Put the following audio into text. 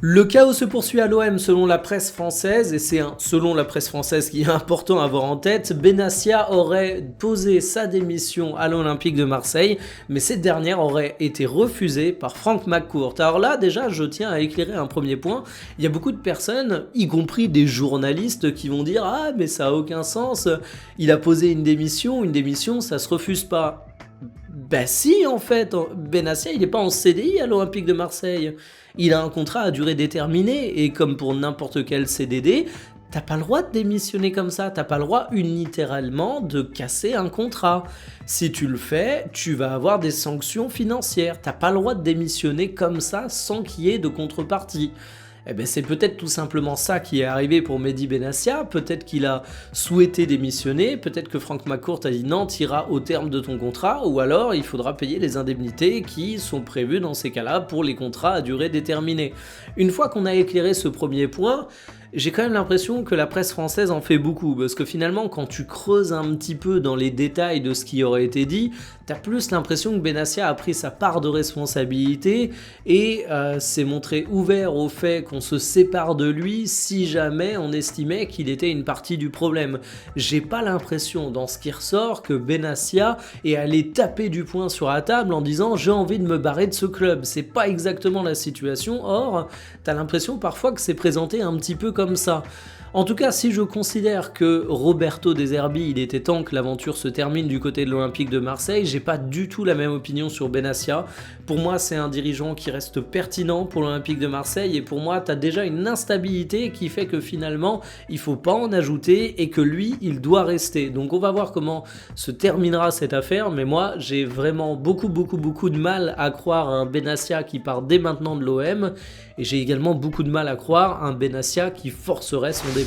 Le chaos se poursuit à l'OM selon la presse française, et c'est selon la presse française qui est important à avoir en tête. Benassia aurait posé sa démission à l'Olympique de Marseille, mais cette dernière aurait été refusée par Frank McCourt. Alors là, déjà, je tiens à éclairer un premier point. Il y a beaucoup de personnes, y compris des journalistes, qui vont dire « Ah, mais ça a aucun sens, il a posé une démission, ça se refuse pas ». Bah si, en fait, Benassia, il n'est pas en CDI à l'Olympique de Marseille. Il a un contrat à durée déterminée, et comme pour n'importe quel CDD, t'as pas le droit de démissionner comme ça, t'as pas le droit unilatéralement de casser un contrat. Si tu le fais, tu vas avoir des sanctions financières, t'as pas le droit de démissionner comme ça sans qu'il y ait de contrepartie. Eh ben c'est peut-être tout simplement ça qui est arrivé pour Mehdi Benassia, peut-être qu'il a souhaité démissionner, peut-être que Frank McCourt a dit non, t'iras au terme de ton contrat, ou alors il faudra payer les indemnités qui sont prévues dans ces cas-là pour les contrats à durée déterminée. Une fois qu'on a éclairé ce premier point, j'ai quand même l'impression que la presse française en fait beaucoup, parce que finalement, quand tu creuses un petit peu dans les détails de ce qui aurait été dit, t'as plus l'impression que Benassia a pris sa part de responsabilité et s'est montré ouvert au fait qu'on se sépare de lui si jamais on estimait qu'il était une partie du problème. J'ai pas l'impression dans ce qui ressort que Benassia est allé taper du poing sur la table en disant j'ai envie de me barrer de ce club. C'est pas exactement la situation, or t'as l'impression parfois que c'est présenté un petit peu comme ça. En tout cas, si je considère que Roberto De Zerbi, il était temps que l'aventure se termine du côté de l'Olympique de Marseille, j'ai pas du tout la même opinion sur Benassia. Pour moi, c'est un dirigeant qui reste pertinent pour l'Olympique de Marseille, et pour moi, t'as déjà une instabilité qui fait que finalement, il faut pas en ajouter et que lui, il doit rester. Donc on va voir comment se terminera cette affaire, mais moi, j'ai vraiment beaucoup de mal à croire à un Benassia qui part dès maintenant de l'OM, et j'ai également beaucoup de mal à croire à un Benassia qui forcerait son départ.